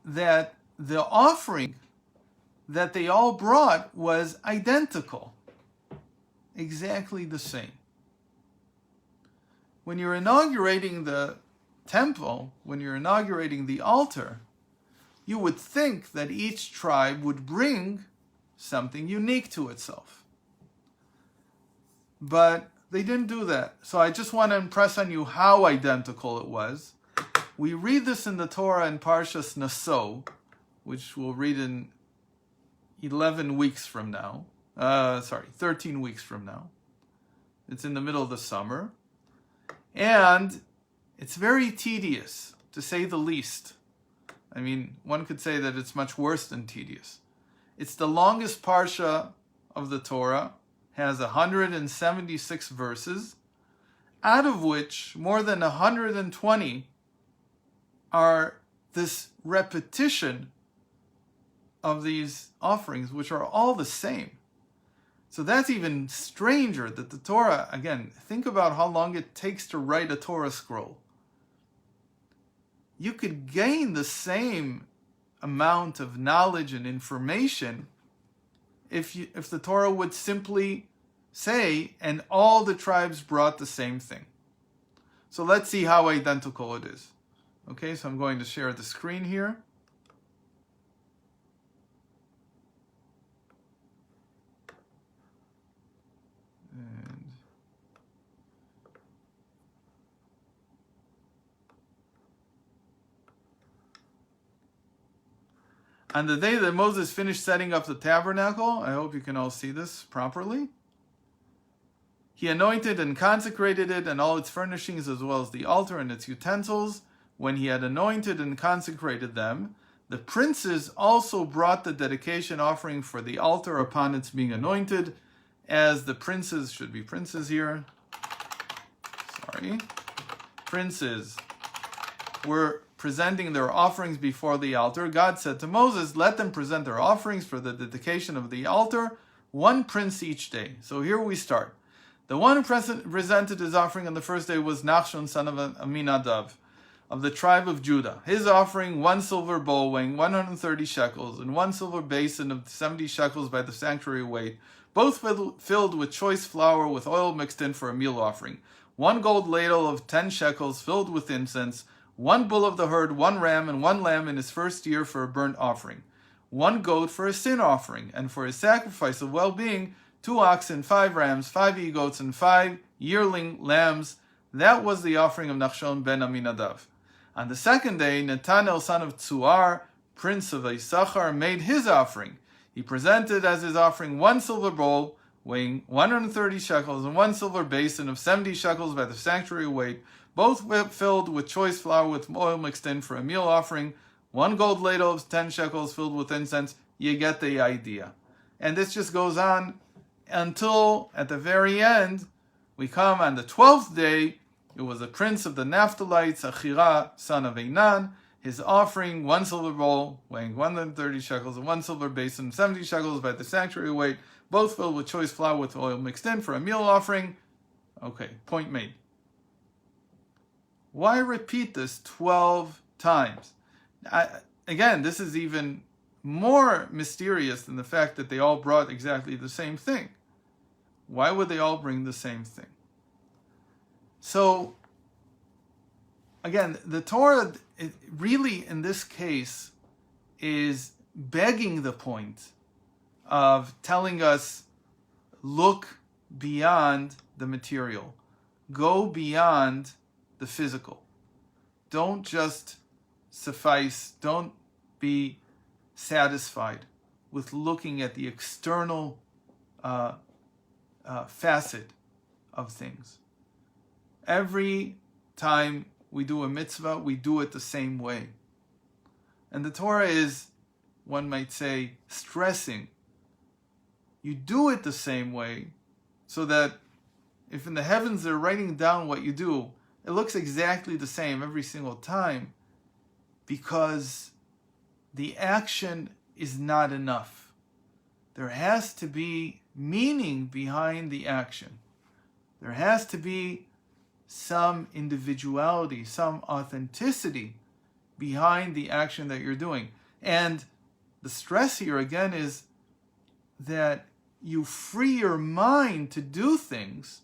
that the offering that they all brought was identical, exactly the same. When you're inaugurating the temple, when you're inaugurating the altar, you would think that each tribe would bring something unique to itself. But they didn't do that. So I just want to impress on you how identical it was. We read this in the Torah in Parshas Naso, which we'll read in 11 weeks from now. 13 weeks from now. It's in the middle of the summer. And it's very tedious, to say the least. I mean, one could say that it's much worse than tedious. It's the longest parsha of the Torah, has 176 verses, out of which more than 120 are this repetition of these offerings, which are all the same. So that's even stranger that the Torah, again, think about how long it takes to write a Torah scroll. You could gain the same amount of knowledge and information if the Torah would simply say, and all the tribes brought the same thing. So let's see how identical it is. Okay, so I'm going to share the screen here. On the day that Moses finished setting up the tabernacle, I hope you can all see this properly, he anointed and consecrated it and all its furnishings, as well as the altar and its utensils. When he had anointed and consecrated them, the princes also brought the dedication offering for the altar upon its being anointed, as the princes, should be princes here, princes were presenting their offerings before the altar. God said to Moses, let them present their offerings for the dedication of the altar, one prince each day. So here we start. The one who presented his offering on the first day was Nachshon, son of Aminadav, of the tribe of Judah. His offering, 1 silver bowl weighing 130 shekels, and 1 silver basin of 70 shekels by the sanctuary weight, both filled with choice flour with oil mixed in for a meal offering. 1 gold ladle of 10 shekels filled with incense, 1 bull of the herd, 1 ram, and 1 lamb in his first year for a burnt offering, 1 goat for a sin offering, and for his sacrifice of well-being, 2 oxen, 5 rams, 5 he-goats, and 5 yearling lambs. That was the offering of Nachshon ben Aminadav. On the second day, Netanel, son of Tzuar, prince of Issachar, made his offering. He presented as his offering 1 silver bowl, weighing 130 shekels, and 1 silver basin of 70 shekels by the sanctuary weight, both filled with choice flour with oil mixed in for a meal offering, 1 gold ladle of 10 shekels filled with incense. You get the idea. And this just goes on until, at the very end, we come on the 12th day. It was a prince of the Naphtalites, Achira, son of Einan. His offering, 1 silver bowl, weighing 130 shekels, and 1 silver basin, 70 shekels by the sanctuary weight, both filled with choice flour with oil mixed in for a meal offering. Okay, point made. Why repeat this 12 times? Again, this is even more mysterious than the fact that they all brought exactly the same thing. Why would they all bring the same thing? So, again, the Torah really, in this case, is begging the point of telling us, look beyond the material. Go beyond the physical. Don't just don't be satisfied with looking at the external facet of things. Every time we do a mitzvah, we do it the same way. And the Torah is, one might say, stressing. You do it the same way so that if in the heavens they're writing down what you do, it looks exactly the same every single time, because the action is not enough. There has to be meaning behind the action. There has to be some individuality, some authenticity behind the action that you're doing. And the stress here again is that you free your mind to do things.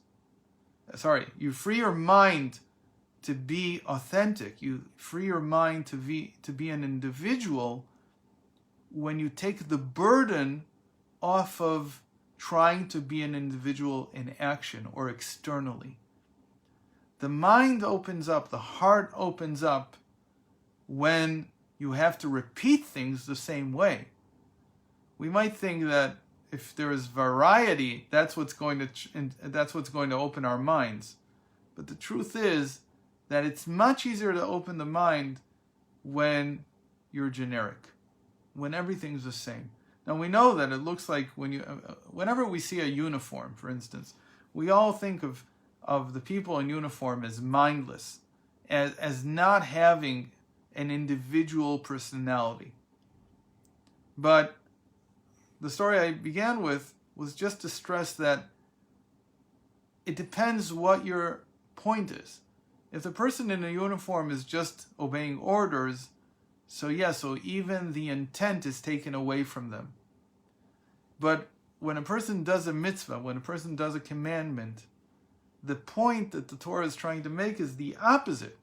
You free your mind to be authentic. You free your mind to be an individual when you take the burden off of trying to be an individual in action or externally. The mind opens up, the heart opens up when you have to repeat things the same way. We might think that if there is variety, that's what's going to open our minds. But the truth is that it's much easier to open the mind when you're generic, when everything's the same. Now we know that it looks like whenever we see a uniform, for instance, we all think of the people in uniform as mindless, as not having an individual personality. But the story I began with was just to stress that it depends what your point is. If the person in a uniform is just obeying orders, so even the intent is taken away from them. But when a person does a mitzvah, when a person does a commandment, the point that the Torah is trying to make is the opposite.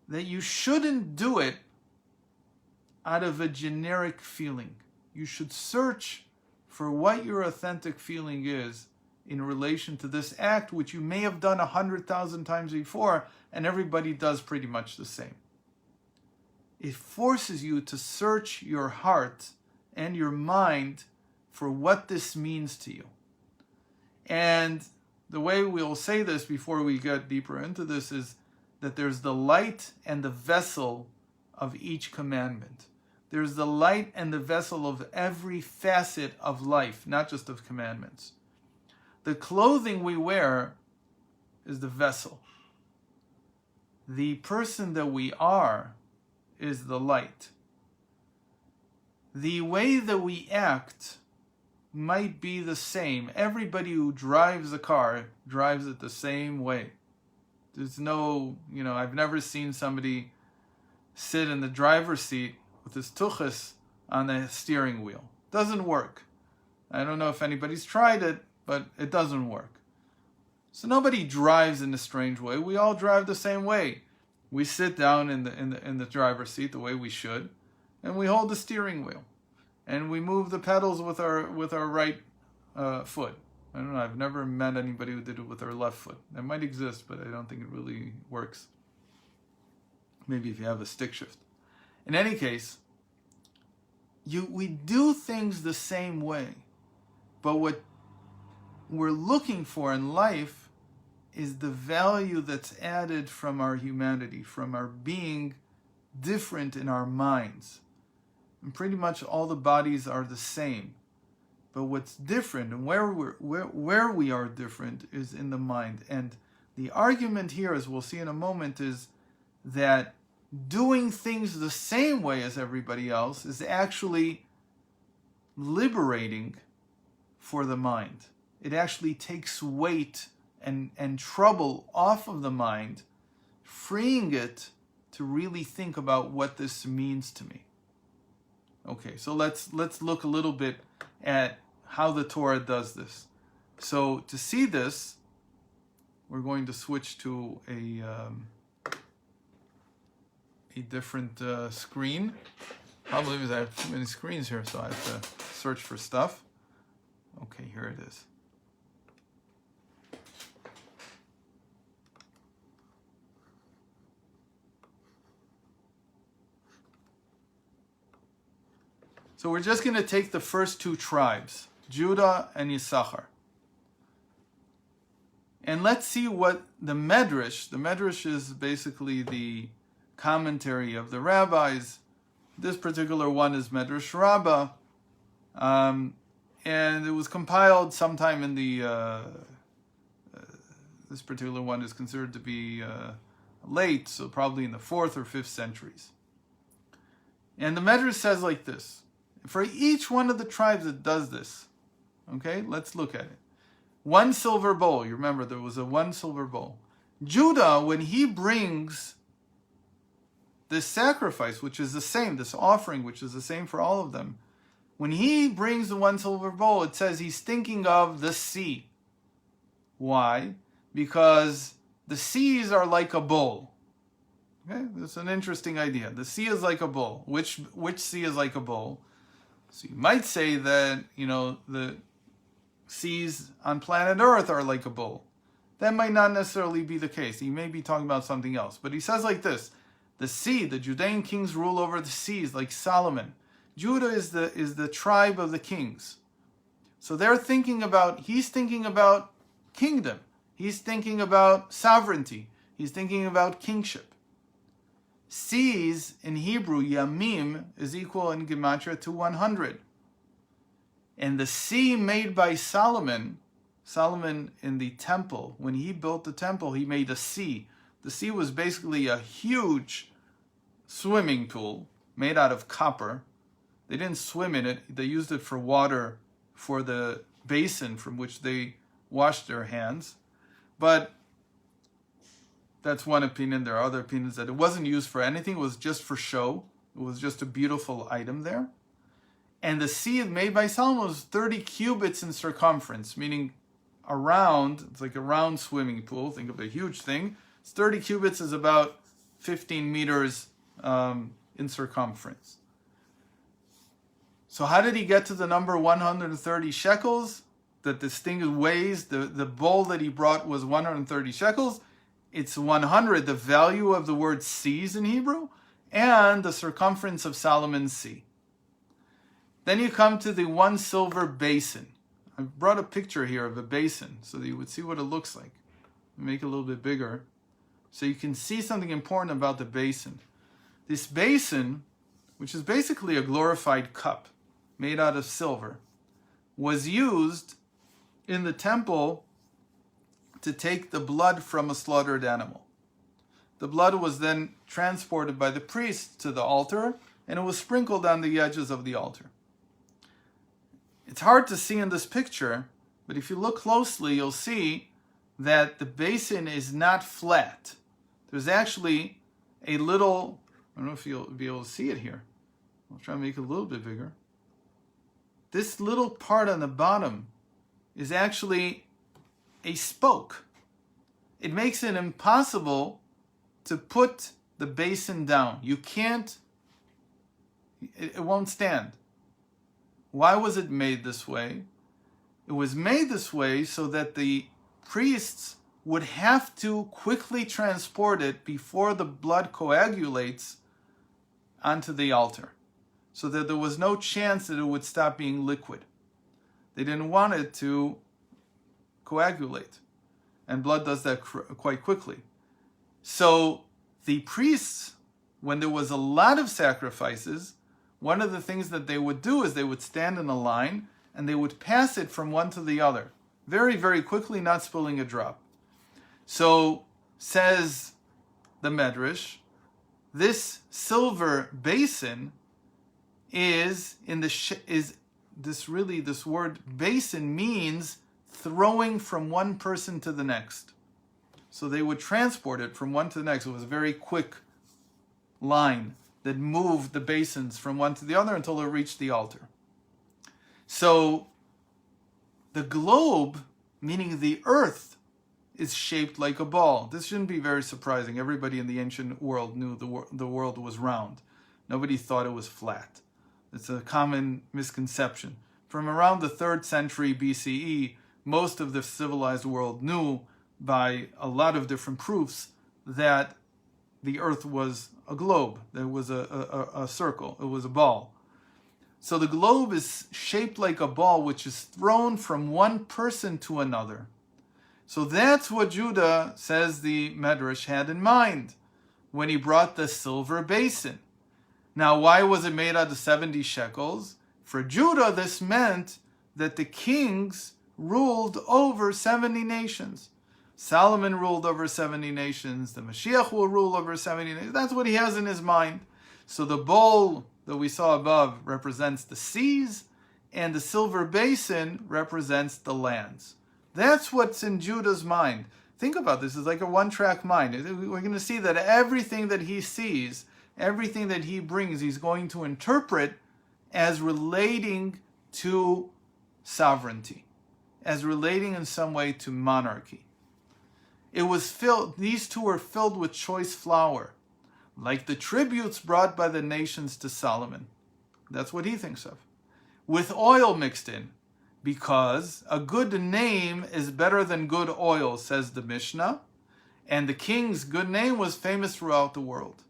That you shouldn't do it out of a generic feeling. You should search for what your authentic feeling is in relation to this act, which you may have done 100,000 times before, and everybody does pretty much the same. It forces you to search your heart and your mind for what this means to you. And the way we'll say this before we get deeper into this is that there's the light and the vessel of each commandment. There's the light and the vessel of every facet of life, not just of commandments. The clothing we wear is the vessel. The person that we are is the light. The way that we act might be the same. Everybody who drives a car drives it the same way. There's no, I've never seen somebody sit in the driver's seat with his tuchus on the steering wheel. Doesn't work. I don't know if anybody's tried it, but it doesn't work. So nobody drives in a strange way. We all drive the same way. We sit down in the driver's seat the way we should, and we hold the steering wheel, and we move the pedals with our right foot. I don't know. I've never met anybody who did it with their left foot. It might exist, but I don't think it really works. Maybe if you have a stick shift. In any case, we do things the same way, but what we're looking for in life is the value that's added from our humanity, from our being different in our minds. And pretty much all the bodies are the same. But what's different and where we are different is in the mind. And the argument here, as we'll see in a moment, is that doing things the same way as everybody else is actually liberating for the mind. It actually takes weight and trouble off of the mind, freeing it to really think about what this means to me. Okay, so let's look a little bit at how the Torah does this. So to see this, we're going to switch to a different screen. Probably because I have too many screens here, so I have to search for stuff. Okay, here it is. So we're just going to take the first two tribes, Judah and Yisachar. And let's see what the Medrash is basically the commentary of the rabbis. This particular one is Medrash Rabbah. And it was compiled sometime in the, this particular one is considered to be late, so probably in the 4th or 5th centuries. And the Medrash says like this. For each one of the tribes it does this. Okay, let's look at it. 1 silver bowl. You remember there was a 1 silver bowl. Judah, when he brings this sacrifice, which is the same, this offering, which is the same for all of them, when he brings the one silver bowl, it says he's thinking of the sea. Why? Because the seas are like a bowl. Okay, that's an interesting idea. The sea is like a bowl. Which sea is like a bowl? So you might say that, the seas on planet Earth are like a bowl. That might not necessarily be the case. He may be talking about something else. But he says like this: the sea, the Judean kings rule over the seas like Solomon. Judah is the tribe of the kings. So he's thinking about kingdom. He's thinking about sovereignty. He's thinking about kingship. Seas in Hebrew, yamim, is equal in gematria to 100. And the sea made by Solomon in the temple, when he built the temple, he made a sea. The sea was basically a huge swimming pool made out of copper. They didn't swim in it. They used it for water for the basin from which they washed their hands. But that's one opinion. There are other opinions that it wasn't used for anything. It was just for show. It was just a beautiful item there. And the sea made by Solomon was 30 cubits in circumference, meaning it's like a round swimming pool. Think of a huge thing. 30 cubits is about 15 meters in circumference. So how did he get to the number 130 shekels? That this thing weighs, the bowl that he brought was 130 shekels. It's 100, the value of the word seas in Hebrew, and the circumference of Solomon's sea. Then you come to the one silver basin. I brought a picture here of a basin so that you would see what it looks like. Make it a little bit bigger so you can see something important about the basin. This basin, which is basically a glorified cup made out of silver, was used in the temple to take the blood from a slaughtered animal. The blood was then transported by the priest to the altar, and it was sprinkled on the edges of the altar. It's hard to see in this picture, but if you look closely, you'll see that the basin is not flat. There's actually a little, I don't know if you'll be able to see it here. I'll try to make it a little bit bigger. This little part on the bottom is actually a spoke. It makes it impossible to put the basin down. You can't, it won't stand. Why was it made this way? It was made this way so that the priests would have to quickly transport it before the blood coagulates onto the altar, so that there was no chance that it would stop being liquid. They didn't want it to coagulate, and blood does that quite quickly. So the priests, when there was a lot of sacrifices, one of the things that they would do is they would stand in a line and they would pass it from one to the other, very, very quickly, not spilling a drop. So, says the Medrash, this silver basin this word basin means throwing from one person to the next. So they would transport it from one to the next. It was a very quick line that moved the basins from one to the other until it reached the altar. So the globe, meaning the earth, is shaped like a ball. This shouldn't be very surprising. Everybody in the ancient world knew the world was round. Nobody thought it was flat. It's a common misconception. From around the 3rd century BCE, most of the civilized world knew by a lot of different proofs that the earth was a globe. There was a circle. It was a ball. So the globe is shaped like a ball, which is thrown from one person to another. So that's what Judah, says the Medrash, had in mind when he brought the silver basin. Now, why was it made out of 70 shekels? For Judah, this meant that the kings ruled over 70 nations. Solomon ruled over 70 nations. The Mashiach will rule over 70 nations. That's what he has in his mind. So the bowl that we saw above represents the seas, and the silver basin represents the lands. That's what's in Judah's mind. Think about this. It's like a one-track mind. We're going to see that everything that he sees everything that he brings, he's going to interpret as relating to sovereignty, as relating in some way to monarchy. It was filled, these two were filled with choice flour, like the tributes brought by the nations to Solomon. That's what he thinks of. With oil mixed in, because a good name is better than good oil, says the Mishnah, and the king's good name was famous throughout the world.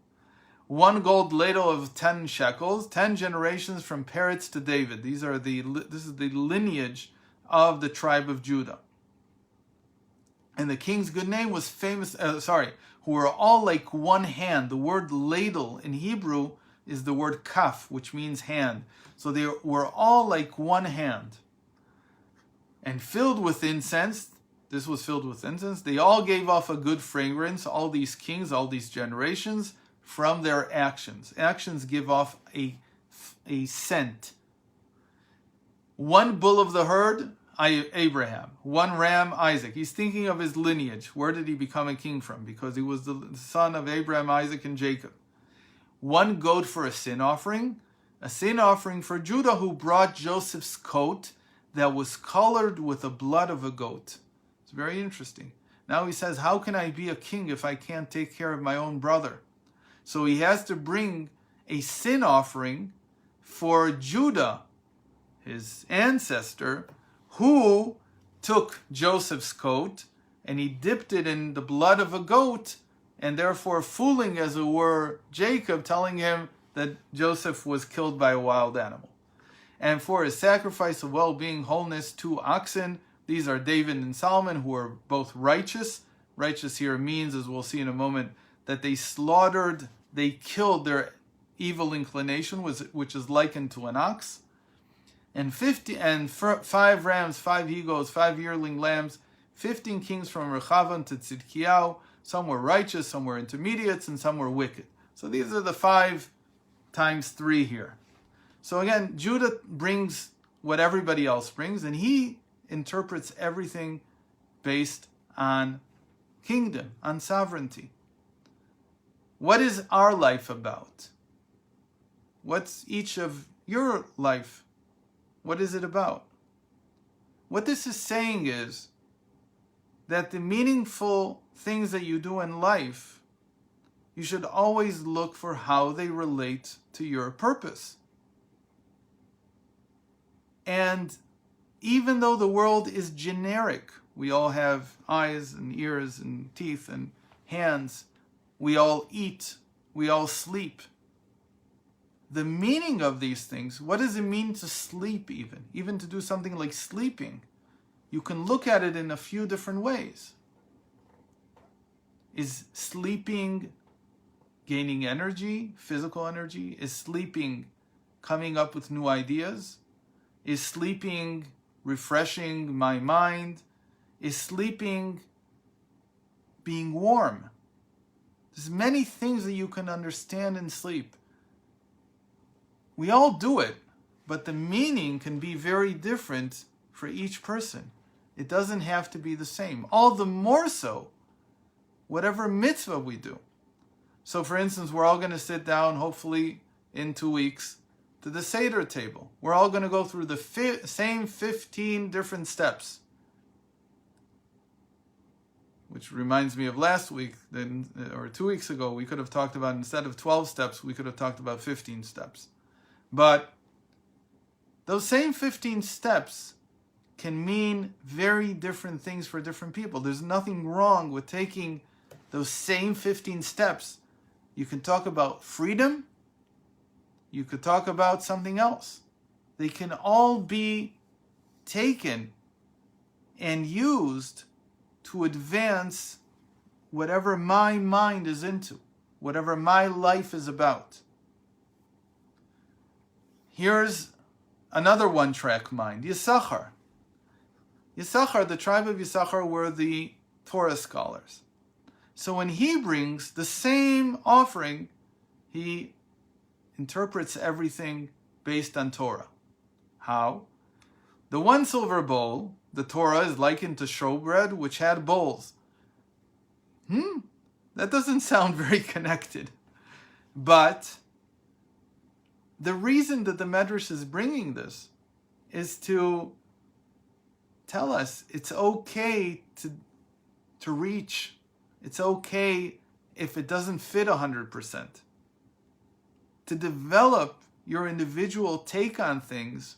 1 gold ladle of 10 shekels, 10 generations from Peretz to David. This is the lineage of the tribe of Judah. And the king's good name was famous, who were all like one hand. The word ladle in Hebrew is the word kaf, which means hand. So they were all like one hand. And filled with incense. This was filled with incense. They all gave off a good fragrance, all these kings, all these generations, from their actions. Actions give off a scent. 1 bull of the herd, Abraham. 1 ram, Isaac. He's thinking of his lineage. Where did he become a king from? Because he was the son of Abraham, Isaac, and Jacob. 1 goat for a sin offering for Judah, who brought Joseph's coat that was colored with the blood of a goat. It's very interesting. Now he says, how can I be a king if I can't take care of my own brother? So he has to bring a sin offering for Judah, his ancestor, who took Joseph's coat and he dipped it in the blood of a goat, and therefore fooling, as it were, Jacob, telling him that Joseph was killed by a wild animal. And for his sacrifice of well-being, wholeness, 2 oxen. These are David and Solomon, who are both righteous. Righteous here means, as we'll see in a moment, that they killed their evil inclination, which is likened to an ox. And 5 rams, 5 he-goats, 5 yearling lambs, 15 kings from Rechavan to Tzidkiyahu. Some were righteous, some were intermediates, and some were wicked. So these are the 5 times 3 here. So again, Judah brings what everybody else brings, and he interprets everything based on kingdom, on sovereignty. What is our life about? What's each of your life? What is it about? What this is saying is that the meaningful things that you do in life, you should always look for how they relate to your purpose. And even though the world is generic, we all have eyes and ears and teeth and hands, we all eat, we all sleep. The meaning of these things, what does it mean to sleep even? Even to do something like sleeping, you can look at it in a few different ways. Is sleeping gaining energy, physical energy? Is sleeping coming up with new ideas? Is sleeping refreshing my mind? Is sleeping being warm? There's many things that you can understand in sleep. We all do it, but the meaning can be very different for each person. It doesn't have to be the same. All the more so, whatever mitzvah we do. So for instance, we're all going to sit down, hopefully in 2 weeks, to the Seder table. We're all going to go through the same 15 different steps. Which reminds me of last week, or 2 weeks ago, we could have talked about, instead of 12 steps, we could have talked about 15 steps. But those same 15 steps can mean very different things for different people. There's nothing wrong with taking those same 15 steps. You can talk about freedom. You could talk about something else. They can all be taken and used to advance whatever my mind is into, whatever my life is about. Here's another one-track mind, Yisachar. Yisachar, the tribe of Yisachar, were the Torah scholars. So when he brings the same offering, he interprets everything based on Torah. How? The 1 silver bowl, the Torah, is likened to showbread, which had bowls. That doesn't sound very connected. But the reason that the Medrash is bringing this is to tell us it's okay to reach. It's okay if it doesn't fit 100%. To develop your individual take on things,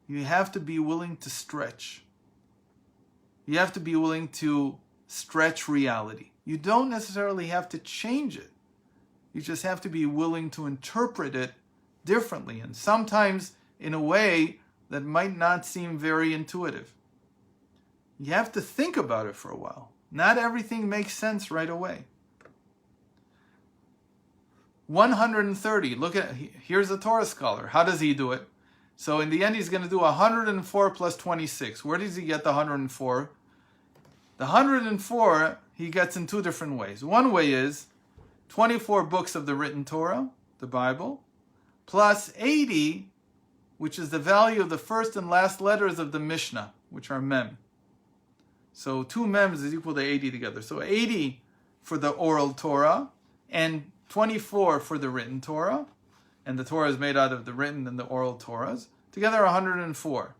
you have to be willing to stretch. You have to be willing to stretch reality. You don't necessarily have to change it. You just have to be willing to interpret it differently, and sometimes in a way that might not seem very intuitive. You have to think about it for a while. Not everything makes sense right away. 130. Look at, here's a Torah scholar. How does he do it? So in the end, he's going to do 104 plus 26. Where does he get the 104? The 104 he gets in two different ways. One way is 24 books of the written Torah, the Bible, plus 80, which is the value of the first and last letters of the Mishnah, which are mem. So 2 mems is equal to 80 together. So 80 for the oral Torah and 24 for the written Torah. And the Torah is made out of the written and the oral Torahs. Together 104.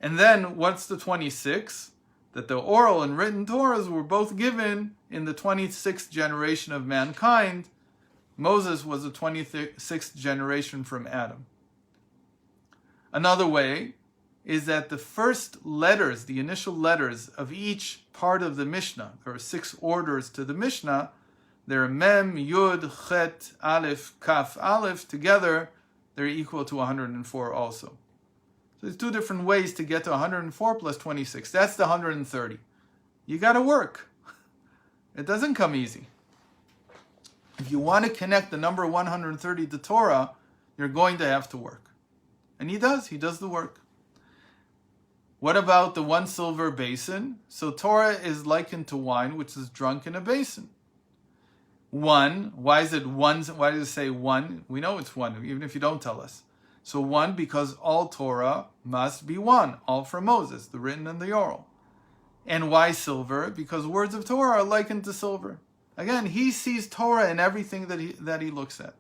And then what's the 26? That the oral and written Torahs were both given in the 26th generation of mankind. Moses was the 26th generation from Adam. Another way is that the first letters, the initial letters of each part of the Mishnah, there are 6 orders to the Mishnah, they're Mem, Yud, Chet, Aleph, Kaf, Aleph, together they're equal to 104 also. So there's 2 different ways to get to 104 plus 26. That's the 130. You got to work. It doesn't come easy. If you want to connect the number 130 to Torah, you're going to have to work. And he does the work. What about the 1 silver basin? So Torah is likened to wine, which is drunk in a basin. 1, why is it 1? Why does it say 1? We know it's 1, even if you don't tell us. So 1, because all Torah must be 1, all from Moses, the written and the oral. And why silver? Because words of Torah are likened to silver. Again, he sees Torah in everything that he looks at.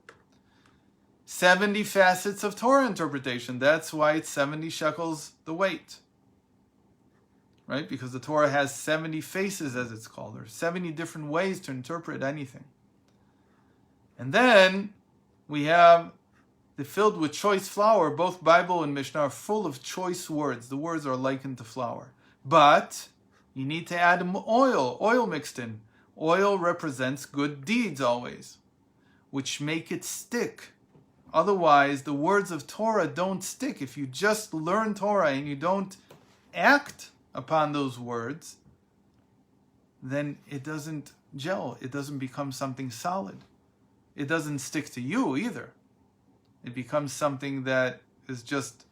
70 facets of Torah interpretation. That's why it's 70 shekels the weight. Right? Because the Torah has 70 faces, as it's called. There are 70 different ways to interpret anything. And then we have the filled with choice flour. Both Bible and Mishnah are full of choice words. The words are likened to flour. But you need to add oil mixed in. Oil represents good deeds always, which make it stick. Otherwise, the words of Torah don't stick. If you just learn Torah and you don't act upon those words, then it doesn't gel. It doesn't become something solid. It doesn't stick to you either. It becomes something that is just,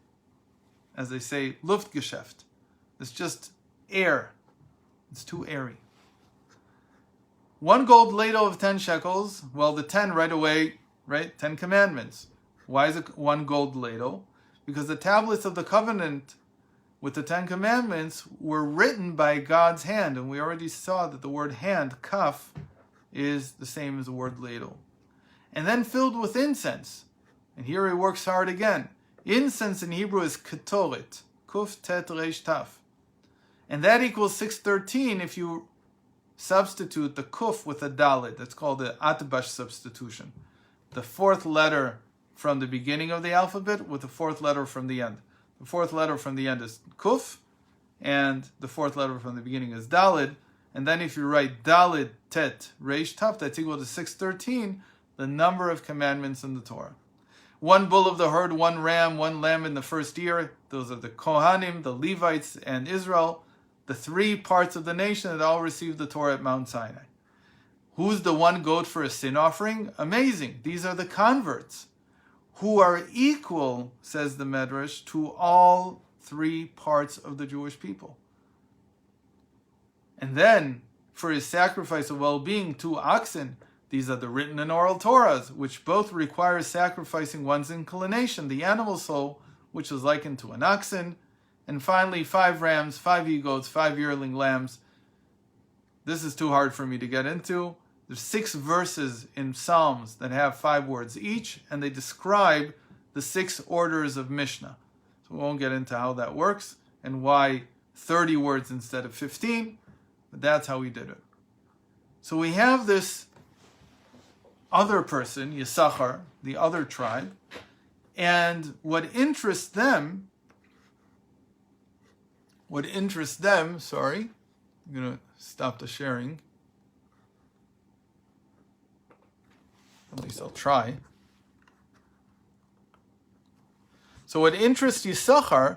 as they say, Luftgeschäft. It's just air. It's too airy. 1 gold ladle of 10 shekels. Well, the 10 right away, right? 10 commandments. Why is it 1 gold ladle? Because the tablets of the covenant with the 10 commandments were written by God's hand. And we already saw that the word hand, kaf, is the same as the word ladle. And then filled with incense. And here he works hard again. Incense in Hebrew is ketoret. Kuf tet reish taf. And that equals 613 if you substitute the kuf with a dalet. That's called the atbash substitution. The 4th letter from the beginning of the alphabet with the 4th letter from the end. The 4th letter from the end is kuf, and the 4th letter from the beginning is dalet. And then if you write dalet tet reish taf, that's equal to 613, the number of commandments in the Torah. 1 bull of the herd, 1 ram, 1 lamb in the first year. Those are the Kohanim, the Levites, and Israel. The 3 parts of the nation that all received the Torah at Mount Sinai. Who's the 1 goat for a sin offering? Amazing. These are the converts who are equal, says the Medrash, to all 3 parts of the Jewish people. And then, for his sacrifice of well-being, 2 oxen. These are the written and oral Torahs, which both require sacrificing one's inclination, the animal soul, which is likened to an oxen. And finally, 5 rams, 5 he-goats, 5 yearling lambs. This is too hard for me to get into. There's 6 verses in Psalms that have 5 words each, and they describe the 6 orders of Mishnah. So we won't get into how that works and why 30 words instead of 15, but that's how we did it. So we have this other person, Yisachar, the other tribe, and what interests them, sorry, I'm going to stop the sharing. At least I'll try. So what interests Yisachar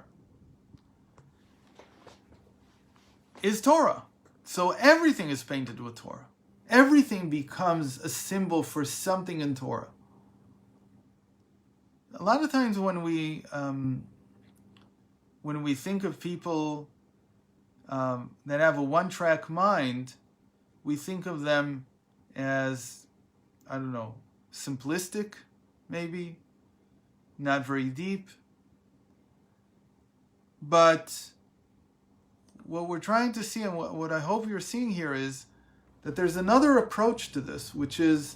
is Torah. So everything is painted with Torah. Everything becomes a symbol for something in Torah. A lot of times when we think of people that have a one-track mind, we think of them as, I don't know, simplistic, maybe, not very deep. But what we're trying to see, and what I hope you're seeing here, is that there's another approach to this, which is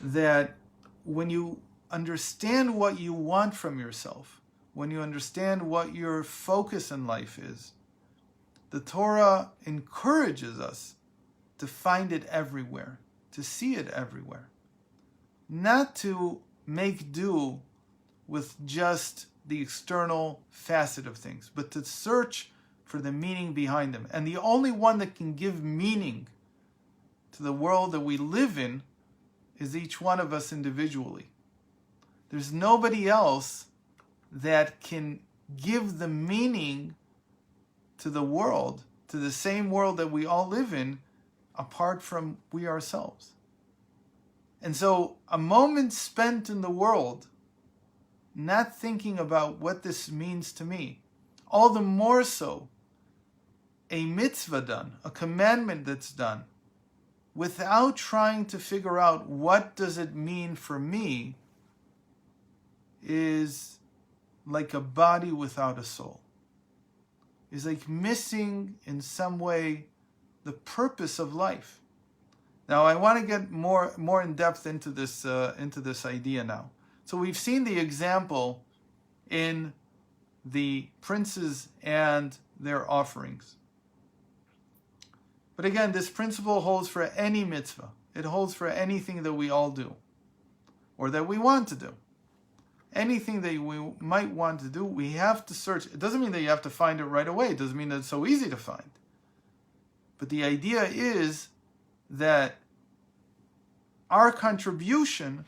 that when you understand what you want from yourself, when you understand what your focus in life is, the Torah encourages us to find it everywhere, to see it everywhere. Not to make do with just the external facet of things, but to search for the meaning behind them. And the only one that can give meaning to the world that we live in is each one of us individually. There's nobody else that can give the meaning to the world, to the same world that we all live in, apart from we ourselves. And so a moment spent in the world, not thinking about what this means to me, all the more so a mitzvah done, a commandment that's done, without trying to figure out what does it mean for me, is like a body without a soul. Is like missing in some way the purpose of life. Now I want to get more in depth into this idea now. So we've seen the example in the princes and their offerings. But again, this principle holds for any mitzvah. It holds for anything that we all do, or that we want to do. Anything that we might want to do, we have to search. It doesn't mean that you have to find it right away. It doesn't mean that it's so easy to find. But the idea is that our contribution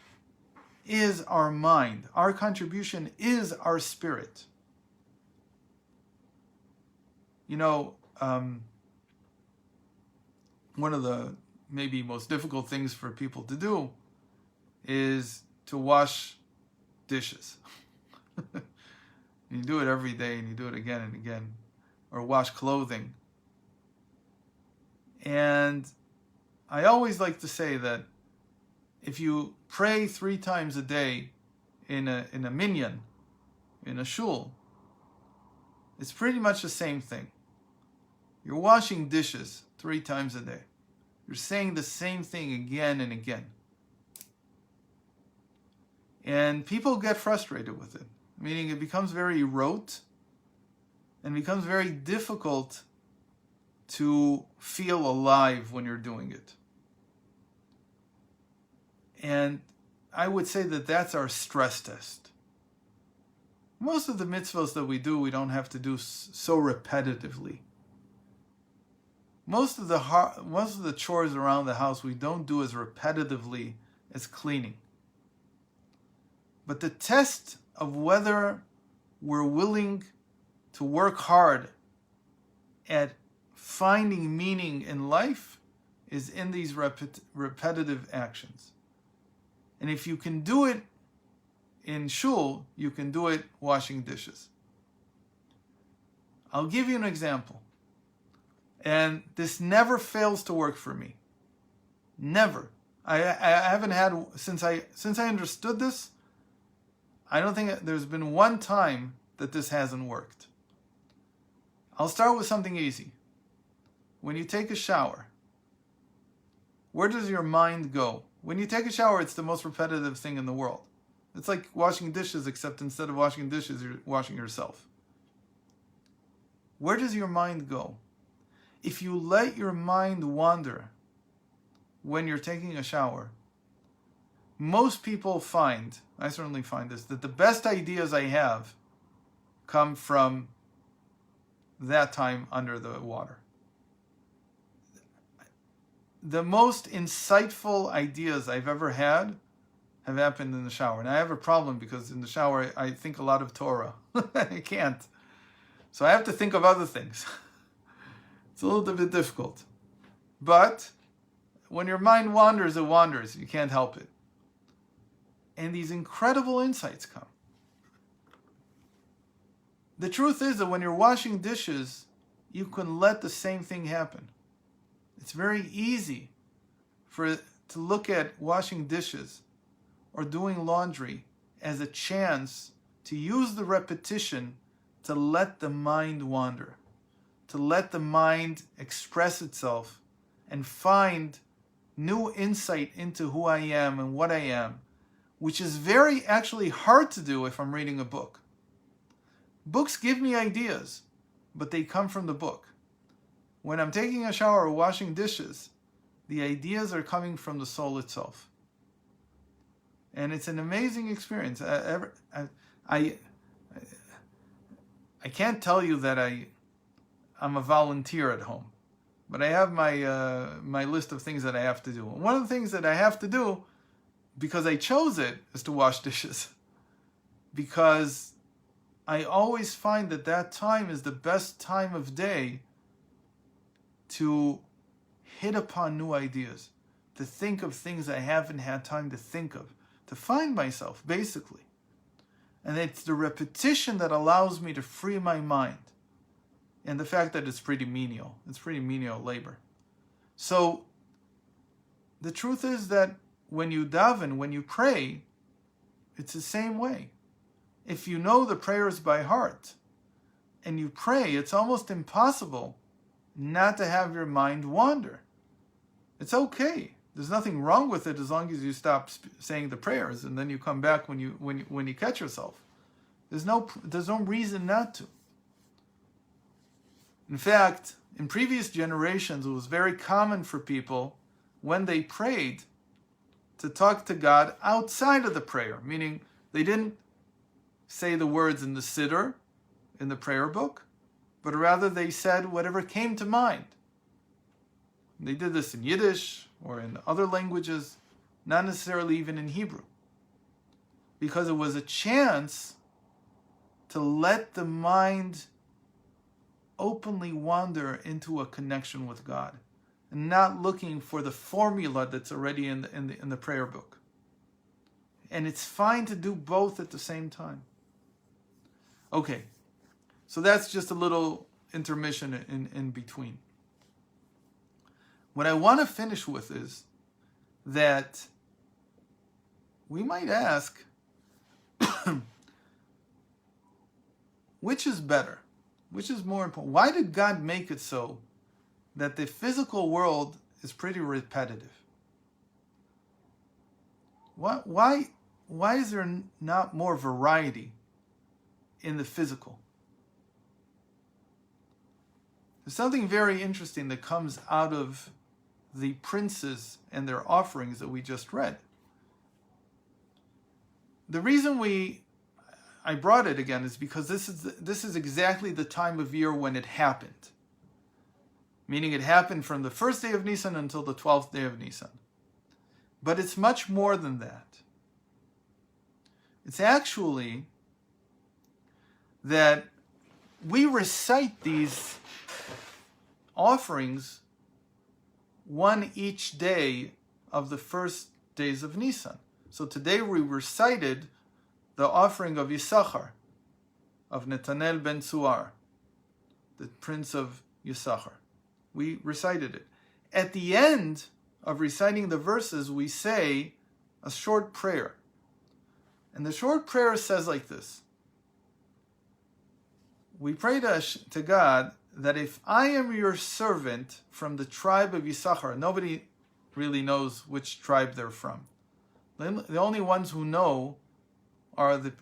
is our mind. Our contribution is our spirit. You know, one of the maybe most difficult things for people to do is to wash dishes. You do it every day and you do it again and again. Or wash clothing. And I always like to say that if you pray 3 times a day in a minyan, in a shul, it's pretty much the same thing. You're washing dishes 3 times a day. You're saying the same thing again and again. And people get frustrated with it, meaning it becomes very rote and becomes very difficult to feel alive when you're doing it. And I would say that that's our stress test. Most of the mitzvahs that we do, we don't have to do so repetitively. Most of the chores around the house we don't do as repetitively as cleaning. But the test of whether we're willing to work hard at finding meaning in life is in these repetitive actions. And if you can do it in shul, you can do it washing dishes. I'll give you an example. And this never fails to work for me. Never. I haven't had, since I understood this, I don't think there's been one time that this hasn't worked. I'll start with something easy. When you take a shower, Where does your mind go? When you take a shower, it's the most repetitive thing in the world. It's like washing dishes, except instead of washing dishes, you're washing yourself. Where does your mind go? If you let your mind wander when you're taking a shower, most people find, I certainly find this, that the best ideas I have come from that time under the water. The most insightful ideas I've ever had have happened in the shower. And I have a problem because in the shower I think a lot of Torah. I can't. So I have to think of other things. It's a little bit difficult. But when your mind wanders, it wanders. You can't help it. And these incredible insights come. The truth is that when you're washing dishes, you can let the same thing happen. It's very easy to look at washing dishes or doing laundry as a chance to use the repetition to let the mind wander, to let the mind express itself and find new insight into who I am and what I am, which is very actually hard to do if I'm reading a book. Books give me ideas, but they come from the book. When I'm taking a shower or washing dishes, the ideas are coming from the soul itself. And it's an amazing experience. I can't tell you that I'm a volunteer at home, but I have my list of things that I have to do. And one of the things that I have to do, because I chose it, is to wash dishes. Because I always find that time is the best time of day to hit upon new ideas, to think of things I haven't had time to think of, to find myself, basically. And it's the repetition that allows me to free my mind. And the fact that it's pretty menial. It's pretty menial labor. So, the truth is that when you daven, when you pray, it's the same way. If you know the prayers by heart, and you pray, it's almost impossible not to have your mind wander. It's okay. There's nothing wrong with it as long as you stop saying the prayers and then you come back when you catch yourself. There's no reason not to. In fact, in previous generations, it was very common for people when they prayed to talk to God outside of the prayer, meaning they didn't say the words in the siddur, in the prayer book, but rather they said whatever came to mind. They did this in Yiddish or in other languages, not necessarily even in Hebrew, because it was a chance to let the mind openly wander into a connection with God, and not looking for the formula that's already in the prayer book. And it's fine to do both at the same time. Okay. So that's just a little intermission in between. What I want to finish with is that we might ask, which is better? Which is more important? Why did God make it so that the physical world is pretty repetitive? Why is there not more variety in the physical? There's something very interesting that comes out of the princes and their offerings that we just read. The reason I brought it again is because this is exactly the time of year when it happened. Meaning it happened from the first day of Nisan until the 12th day of Nisan. But it's much more than that. It's actually that we recite these offerings one each day of the first days of Nisan. So today we recited the offering of Yisachar, of Netanel ben Tzuar, the prince of Yisachar. We recited it. At the end of reciting the verses, we say a short prayer. And the short prayer says like this. We pray to God that if I am your servant from the tribe of Yisachar, nobody really knows which tribe they're from. The only ones who know are the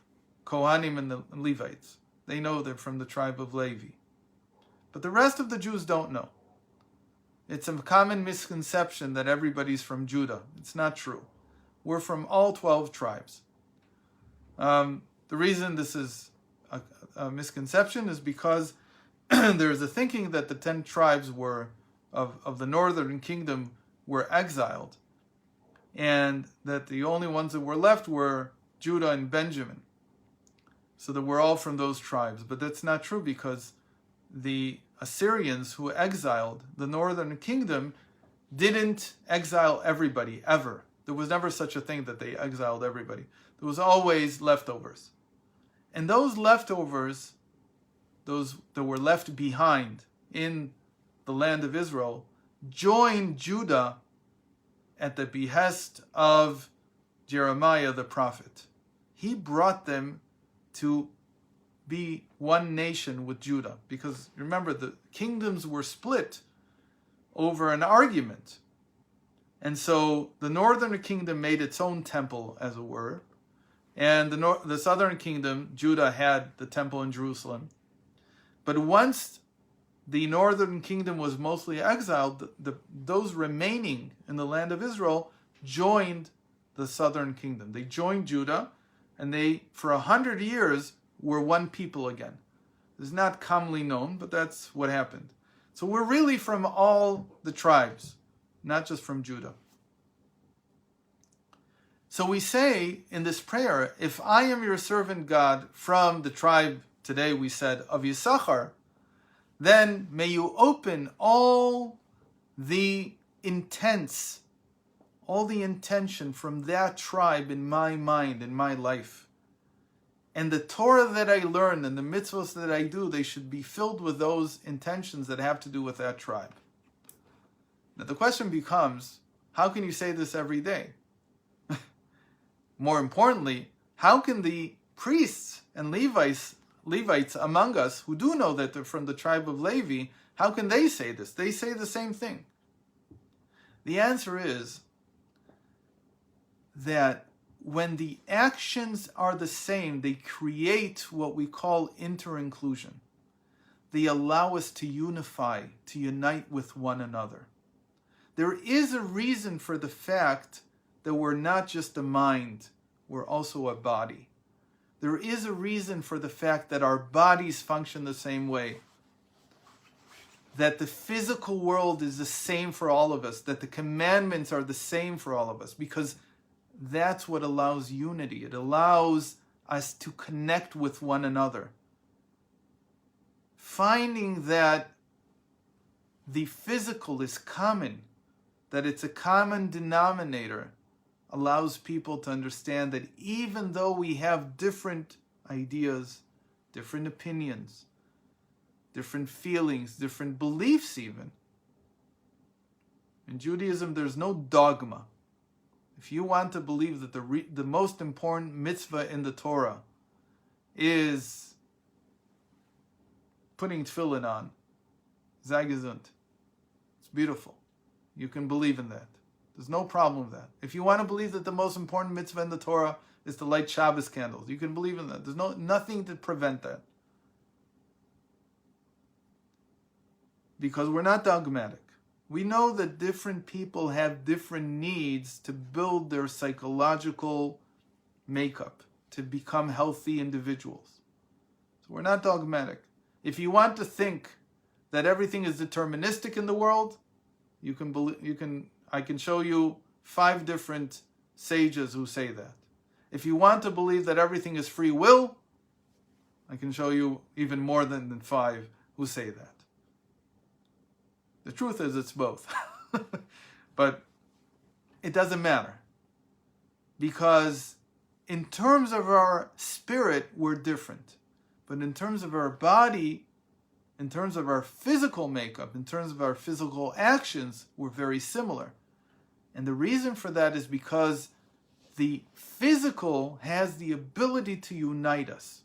Kohanim and the Levites. They know they're from the tribe of Levi. But the rest of the Jews don't know. It's a common misconception that everybody's from Judah. It's not true. We're from all 12 tribes. The reason this is a misconception is because there's a thinking that the 10 tribes of the northern kingdom were exiled, and that the only ones that were left were Judah and Benjamin. So that we're all from those tribes. But that's not true, because the Assyrians who exiled the northern kingdom didn't exile everybody, ever. There was never such a thing that they exiled everybody. There was always leftovers. And those leftovers, those that were left behind in the land of Israel, joined Judah at the behest of Jeremiah the prophet. He brought them to be one nation with Judah, because remember, the kingdoms were split over an argument. And so the northern kingdom made its own temple, as it were, and the southern kingdom, Judah, had the temple in Jerusalem. But once the northern kingdom was mostly exiled, those remaining in the land of Israel joined the southern kingdom. They joined Judah, and they, for 100 years, were one people again. It's not commonly known, but that's what happened. So we're really from all the tribes, not just from Judah. So we say in this prayer, if I am your servant God from the tribe, today we said, of Yisachar, then may you open all the intention from that tribe in my mind, in my life. And the Torah that I learn and the mitzvahs that I do, they should be filled with those intentions that have to do with that tribe. Now the question becomes, how can you say this every day? More importantly, how can the priests and Levites among us who do know that they're from the tribe of Levi, how can they say this? They say the same thing. The answer is that when the actions are the same, they create what we call inter-inclusion. They allow us to unify, to unite with one another. There is a reason for the fact that we're not just a mind, we're also a body. There is a reason for the fact that our bodies function the same way. That the physical world is the same for all of us, that the commandments are the same for all of us, because that's what allows unity. It allows us to connect with one another. Finding that the physical is common, that it's a common denominator, allows people to understand that even though we have different ideas, different opinions, different feelings, different beliefs even, in Judaism there's no dogma. If you want to believe that the most important mitzvah in the Torah is putting tefillin on, Zagazund, it's beautiful. You can believe in that. There's no problem with that. If you want to believe that the most important mitzvah in the Torah is to light Shabbos candles, you can believe in that. There's nothing to prevent that. Because we're not dogmatic. We know that different people have different needs to build their psychological makeup, to become healthy individuals. So we're not dogmatic. If you want to think that everything is deterministic in the world, I can show you 5 different sages who say that. If you want to believe that everything is free will, I can show you even more than 5 who say that. The truth is it's both. But it doesn't matter. Because in terms of our spirit, we're different. But in terms of our body, in terms of our physical makeup, in terms of our physical actions, we're very similar. And the reason for that is because the physical has the ability to unite us.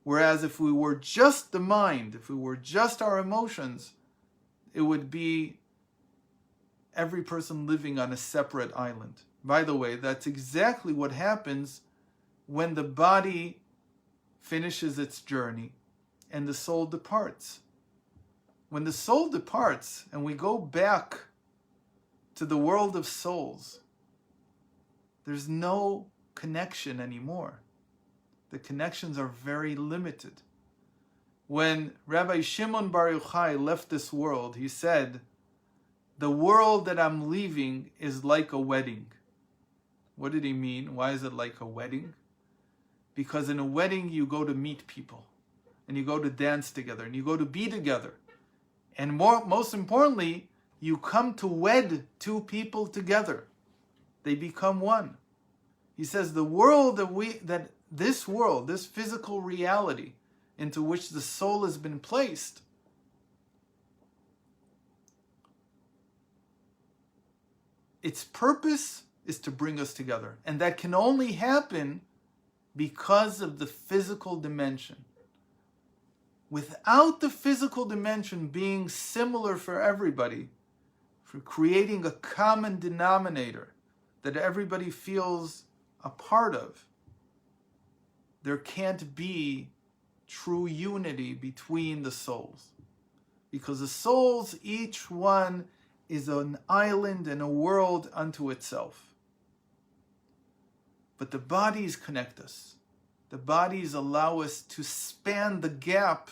Whereas if we were just the mind, if we were just our emotions, it would be every person living on a separate island. By the way, that's exactly what happens when the body finishes its journey and the soul departs. When the soul departs and we go back to the world of souls, there's no connection anymore. The connections are very limited. When Rabbi Shimon Bar Yochai left this world, he said, "The world that I'm leaving is like a wedding." What did he mean? Why is it like a wedding? Because in a wedding you go to meet people, and you go to dance together, and you go to be together. And most importantly, you come to wed two people together. They become one. He says the world this world, this physical reality into which the soul has been placed, its purpose is to bring us together. And that can only happen because of the physical dimension. Without the physical dimension being similar for everybody, for creating a common denominator that everybody feels a part of, there can't be true unity between the souls. Because the souls, each one is an island and a world unto itself. But the bodies connect us. The bodies allow us to span the gap,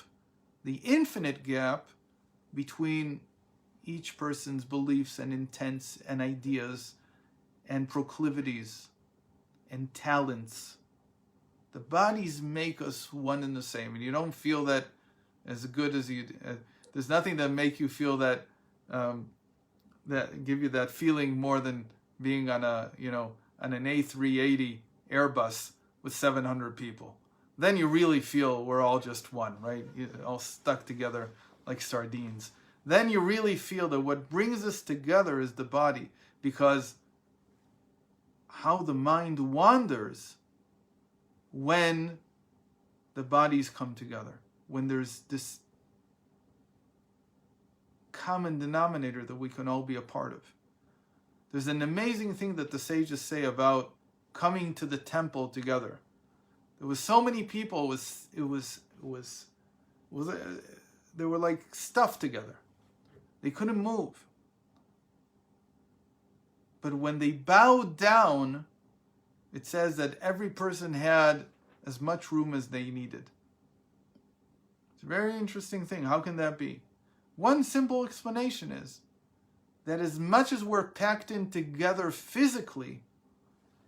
the infinite gap, between each person's beliefs and intents and ideas and proclivities and talents. The bodies make us one and the same, and you don't feel that as good as you. There's nothing that make you feel that that give you that feeling more than being on an A380 Airbus with 700 people. Then you really feel we're all just one, right? You're all stuck together like sardines. Then you really feel that what brings us together is the body, because how the mind wanders when the bodies come together, when there's this common denominator that we can all be a part of. There's an amazing thing that the sages say about coming to the temple together. There was so many people, they were like stuffed together. They couldn't move. But when they bowed down, it says that every person had as much room as they needed. It's a very interesting thing. How can that be? One simple explanation is that as much as we're packed in together physically,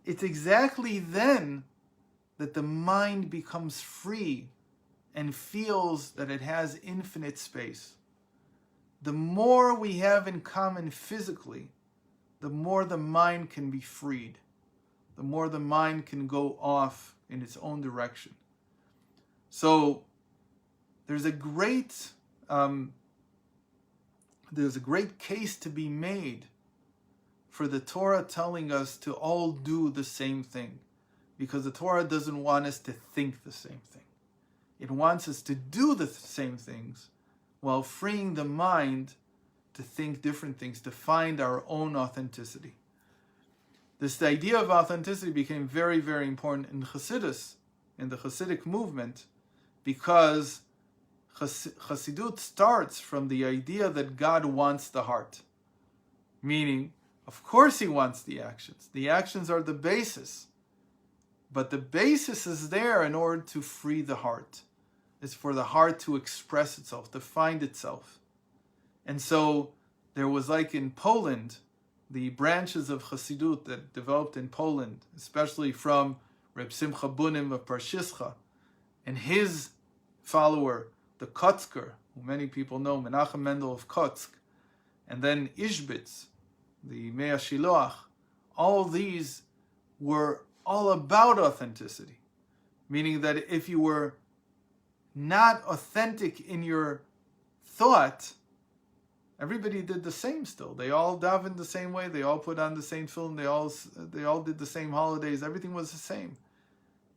it's exactly then that the mind becomes free and feels that it has infinite space. The more we have in common physically, the more the mind can be freed. The more the mind can go off in its own direction. So there's a great case to be made for the Torah telling us to all do the same thing, because the Torah doesn't want us to think the same thing. It wants us to do the same things while freeing the mind to think different things, to find our own authenticity. This idea of authenticity became very, very important in Chassidus, in the Chassidic movement, because Chassidut starts from the idea that God wants the heart. Meaning, of course he wants the actions. The actions are the basis. But the basis is there in order to free the heart. It's for the heart to express itself, to find itself. And so there was, like in Poland, the branches of Chassidut that developed in Poland, especially from Reb Simcha Bunim of Parshischa, and his follower, the Kotzker, who many people know, Menachem Mendel of Kotsk, and then Ishbitz, the Mea Shiloach. All these were all about authenticity, meaning that if you were not authentic in your thought, everybody did the same still. They all davened the same way. They all put on the same film. They all did the same holidays. Everything was the same.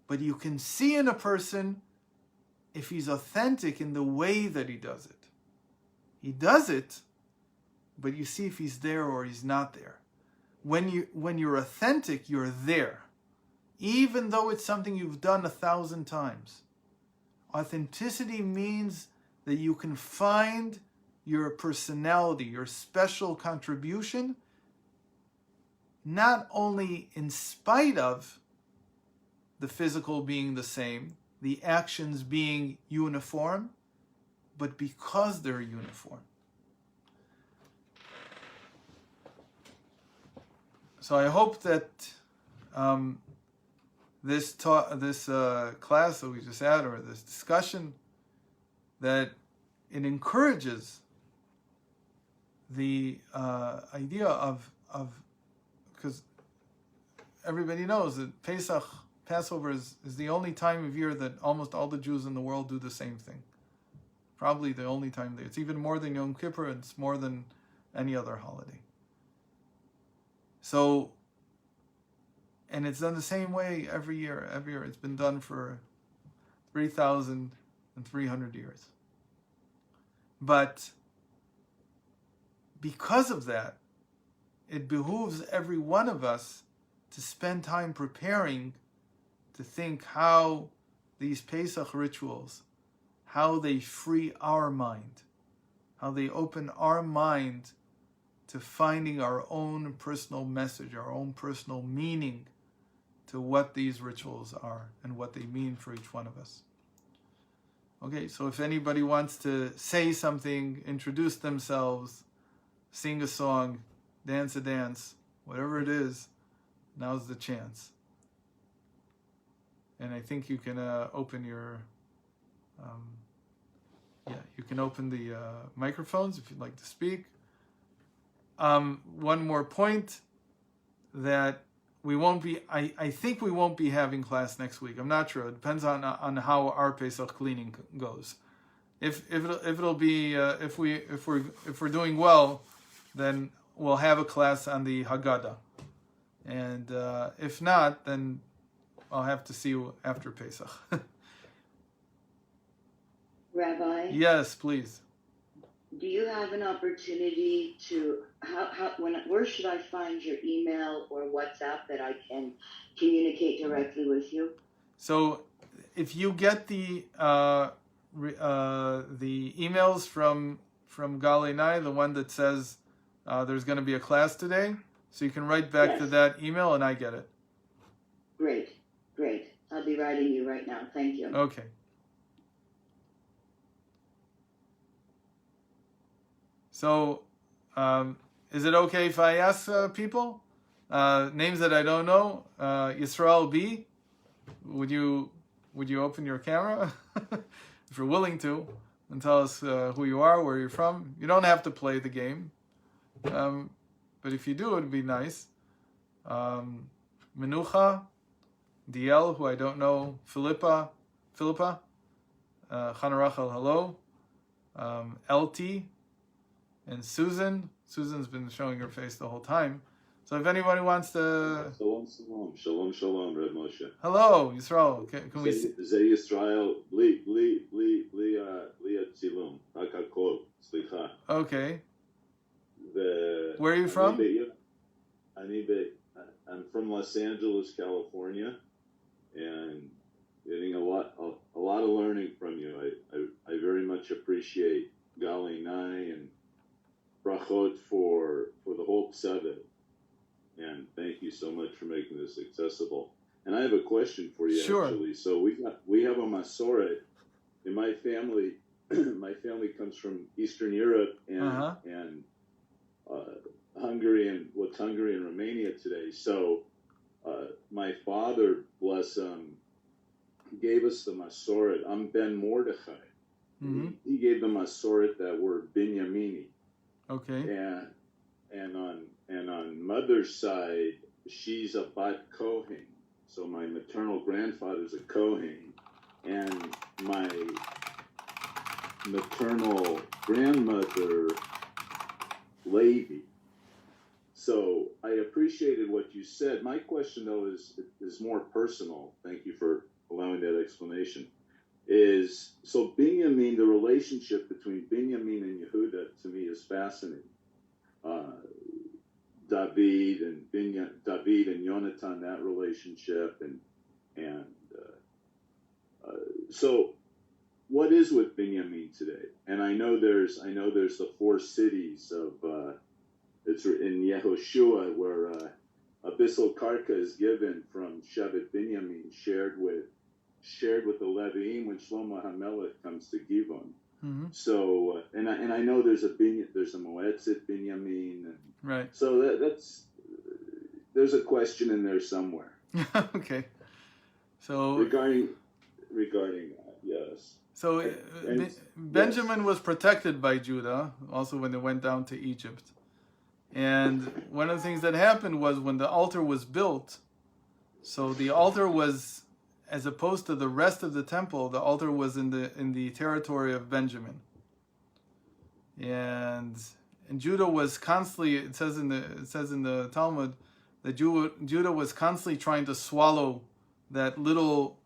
But you can see in a person if he's authentic in the way that he does it. He does it but you see if he's there or he's not there. When you're authentic, you're there, even though it's something you've done 1,000 times. Authenticity means that you can find your personality, your special contribution, not only in spite of the physical being the same, the actions being uniform, but because they're uniform. So I hope that this class that we just had, or this discussion, that it encourages the idea of because everybody knows that Passover is the only time of year that almost all the Jews in the world do the same thing. Probably the only time. It's even more than Yom Kippur. It's more than any other holiday. So, and it's done the same way every year. Every year, it's been done for 3,300 years. But because of that, it behooves every one of us to spend time preparing, to think how these Pesach rituals, how they free our mind, how they open our mind to finding our own personal message, our own personal meaning to what these rituals are and what they mean for each one of us. Okay, so if anybody wants to say something, introduce themselves, sing a song, dance a dance, whatever it is, now's the chance. And I think you can open your, you can open the microphones if you'd like to speak. One more point, that we won't be, I think we won't be having class next week. I'm not sure. It depends on how our Pesach cleaning goes. If we're doing well, then we'll have a class on the Haggadah. And if not, then I'll have to see you after Pesach. Rabbi? Yes, please. Do you have an opportunity to, where should I find your email or WhatsApp that I can communicate directly with you? So if you get the emails from Galei Nai, the one that says there's going to be a class today, so you can write back to that email and I get it. Great. I'll be writing you right now. Thank you. Okay. So, is it okay if I ask people names that I don't know? Yisrael B, would you open your camera if you're willing to, and tell us who you are, where you're from? You don't have to play the game, but if you do, it'd be nice. Menucha, DL, who I don't know. Philippa, Chana Rachel, hello. LT. And Susan's been showing her face the whole time. So if anybody wants to... Shalom, Reb Moshe. Hello, Yisrael. Can we see? Zeh Yisrael, bli atzilum, רק הכל, סליחה. Okay. Where are you from? I'm from Los Angeles, California, and getting a lot of learning from you. I very much appreciate Galei Nai and brachot for the whole Psevet, and thank you so much for making this accessible. And I have a question for you. Sure. Actually. So we have a Masoret in my family. My family comes from Eastern Europe and Hungary and Romania today. So my father, bless him, gave us the Masoret. I'm Ben Mordechai. Mm-hmm. He gave the Masoret that word Binyamini. Okay. And on mother's side, she's a Bat Kohen. So my maternal grandfather's a Kohen, and my maternal grandmother, Levi. So I appreciated what you said. My question, though, is more personal. Thank you for allowing that explanation. So Binyamin, the relationship between Binyamin and Yehuda, to me, is fascinating. David and Yonatan, that relationship, and so what is with Binyamin today? And I know there's the four cities of it's in Yehoshua where abyssal karka is given from Shevet Binyamin, shared with the Leviim when Shlomo HaMelech comes to Givon. Mm-hmm. So and I know there's a Moetzet Binyamin, and Right. so that's there's a question in there somewhere. Okay. So regarding yes. So Benjamin was protected by Judah also when they went down to Egypt. And one of the things that happened was when the altar was built, so the altar was, as opposed to the rest of the temple, the altar was in the territory of Benjamin. And Judah was constantly, it says in the Talmud that Judah was constantly trying to swallow that little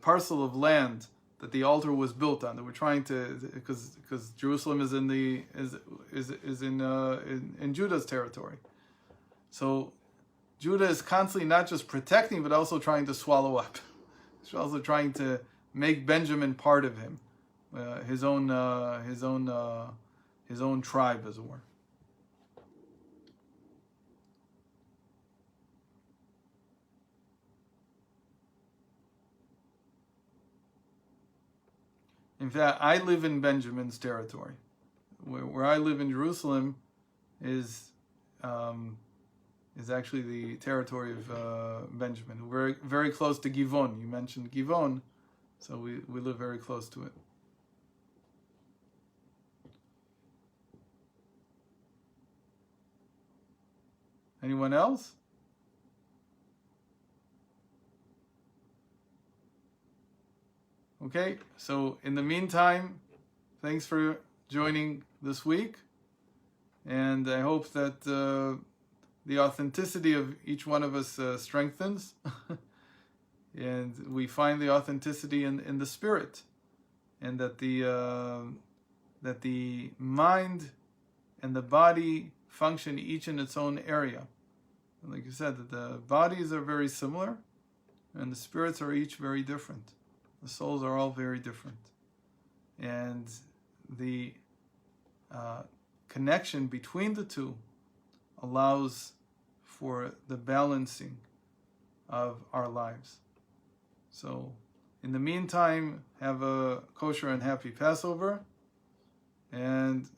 parcel of land that the altar was built on. They were trying to, because Jerusalem is in Judah's territory. So Judah is constantly not just protecting, but also trying to swallow up. He's also trying to make Benjamin part of him, his own tribe, as it were. In fact, I live in Benjamin's territory. Where I live in Jerusalem is actually the territory of Benjamin. We're very, very close to Givon. You mentioned Givon, so we live very close to it. Anyone else? Okay, so in the meantime, thanks for joining this week, and I hope that the authenticity of each one of us strengthens, and we find the authenticity in the spirit, and that the mind and the body function each in its own area. And like you said, that the bodies are very similar, and the spirits are each very different. The souls are all very different. And the connection between the two allows for the balancing of our lives. So, in the meantime, have a kosher and happy Passover. And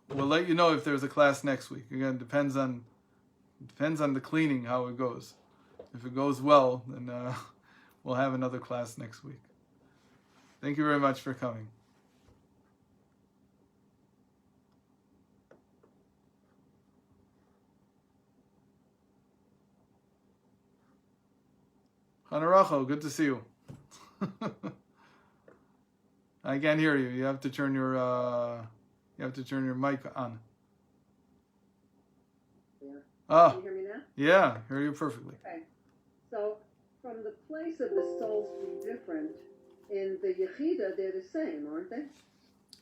we'll let you know if there's a class next week. Again, depends on the cleaning, how it goes. If it goes well, then we'll have another class next week. Thank you very much for coming. Hanaracho, good to see you. I can't hear you. You have to turn your mic on. Yeah. Ah. Can you hear me now? Yeah, hear you perfectly. Okay. So, from the place of the souls being different, in the Yechida, they're the same, aren't they?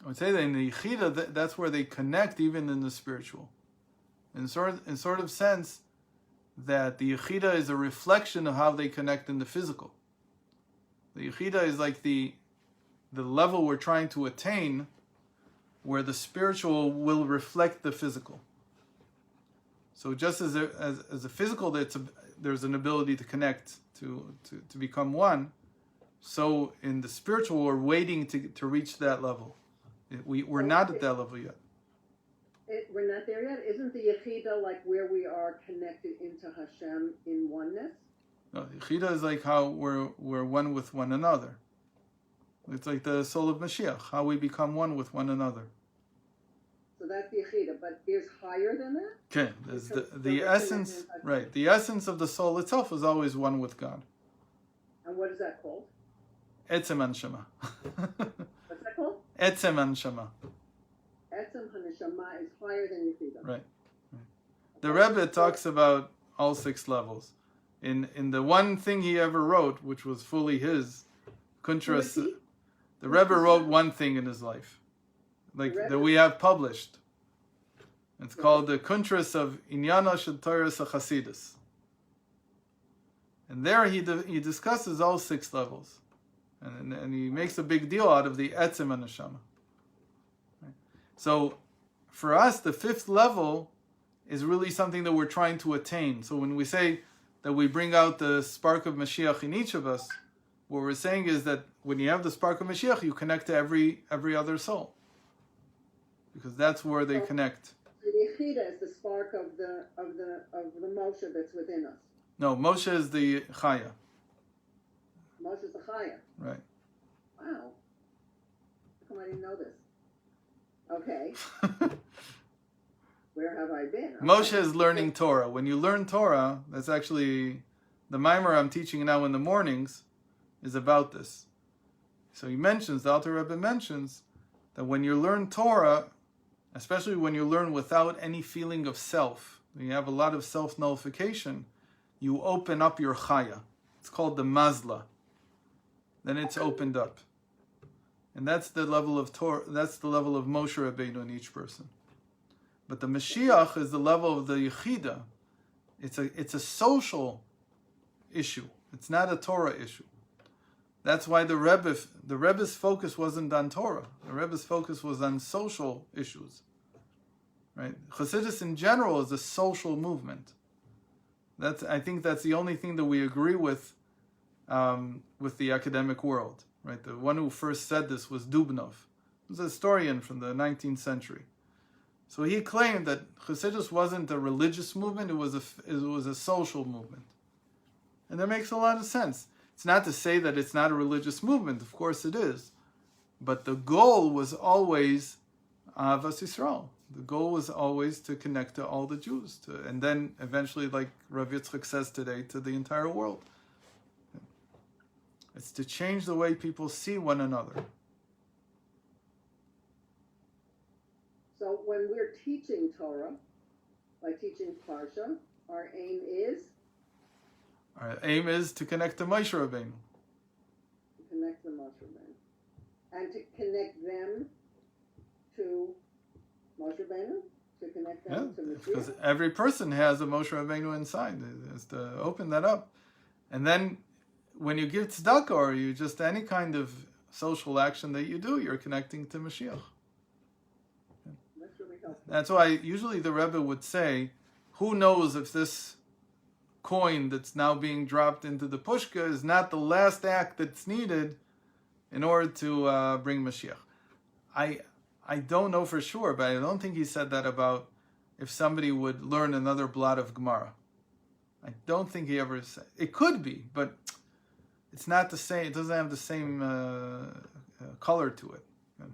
I would say that in the Yechida, that's where they connect even in the spiritual. In sort of sense that the Yechida is a reflection of how they connect in the physical. The Yechida is like the level we're trying to attain where the spiritual will reflect the physical. So just as a physical, there's an ability to connect, to become one, so in the spiritual, we're waiting to reach that level. We're not at that level yet. We're not there yet? Isn't the Yechida like where we are connected into Hashem in oneness? No, Yechida is like how we're one with one another. It's like the soul of Mashiach, how we become one with one another. So that's the Yechida, but there's higher than that? Okay, there's the essence, right? The essence of the soul itself is always one with God. And what is that called? Etzem Haneshama. What's that called? Etzem Haneshama. Etzem HaNeshama is higher than Yechida. Right. The Rebbe talks about all 6 levels. In the one thing he ever wrote, which was fully his, Kuntras, the Rebbe wrote one thing in his life, like that we have published. It's called the Kuntras of Inyana Shel Torahs HaChasidus. And there he discusses all 6 levels. And he makes a big deal out of the Etzem and Neshama. Right? So for us, the 5th level is really something that we're trying to attain. So when we say that we bring out the spark of Mashiach in each of us, what we're saying is that when you have the spark of Mashiach, you connect to every other soul. Because that's where they connect. The Yechida is the spark of the Moshe that's within us. No, Moshe is the Chaya. Moshe is the Chaya. Right. Wow. How come I didn't know this? Okay. Where have I been? Okay. Moshe is learning Torah. When you learn Torah, that's actually the mimer I'm teaching now in the mornings is about this. So he mentions, the Alter Rebbe mentions, that when you learn Torah, especially when you learn without any feeling of self, when you have a lot of self-nullification, you open up your chaya. It's called the mazla. Then it's opened up. And that's the level of Torah, that's the level of Moshe Rabbeinu in each person. But the Mashiach is the level of the Yechida. It's a social issue. It's not a Torah issue. That's why the Rebbe's focus wasn't on Torah. The Rebbe's focus was on social issues. Right? Chassidus in general is a social movement. I think that's the only thing that we agree with the academic world. Right? The one who first said this was Dubnov. He was a historian from the 19th century. So he claimed that Chassidus wasn't a religious movement; it was a social movement, and that makes a lot of sense. It's not to say that it's not a religious movement; of course it is, but the goal was always Ahavas Yisrael. The goal was always to connect to all the Jews, and then eventually, like Rav Yitzchak says today, to the entire world. It's to change the way people see one another. So when we're teaching Torah, like teaching Parsha, our aim is? Our aim is to connect to Moshe Rabbeinu. To connect the Moshe Rabbeinu. And to connect them to Moshe Rabbeinu? To connect them to Mashiach? Because every person has a Moshe Rabbeinu inside. It's to open that up. And then when you give tzedakah or you just any kind of social action that you do, you're connecting to Mashiach. That's why usually the Rebbe would say, who knows if this coin that's now being dropped into the pushka is not the last act that's needed in order to bring Mashiach. I don't know for sure, but I don't think he said that about if somebody would learn another blot of Gemara. I don't think he ever said. It could be, but it's not the same. It doesn't have the same color to it.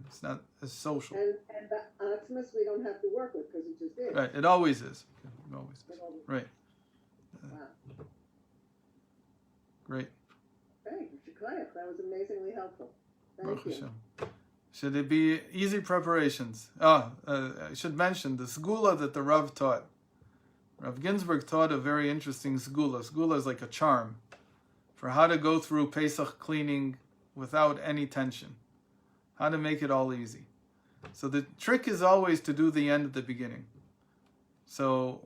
It's not as social. And the Atmas we don't have to work with because it just is. Right, it always is. It always is. Right. Wow. Great. Hey, Shuklayach, that was amazingly helpful. Thank you. Hashem. Should it be easy preparations? I should mention the segula that the Rav taught. Rav Ginsburg taught a very interesting segula. Segula is like a charm for how to go through Pesach cleaning without any tension. How to make it all easy. So the trick is always to do the end at the beginning. So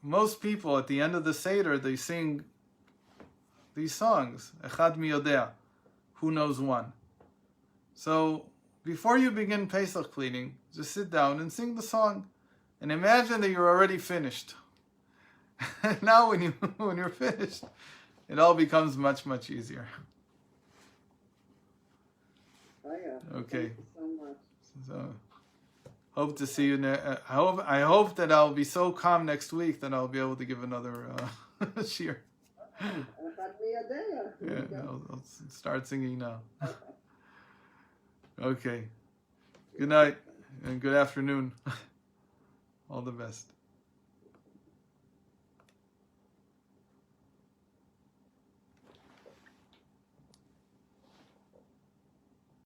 most people at the end of the Seder, they sing these songs. Echad mi yodea, who knows one. So before you begin Pesach cleaning, just sit down and sing the song. And imagine that you're already finished. Now when you're finished, it all becomes much, much easier. Oh, yeah. Okay. Thank you so much. So, hope to see you. I hope that I'll be so calm next week that I'll be able to give another shir. Yeah, I'll start singing now. Okay. Good night and good afternoon. All the best.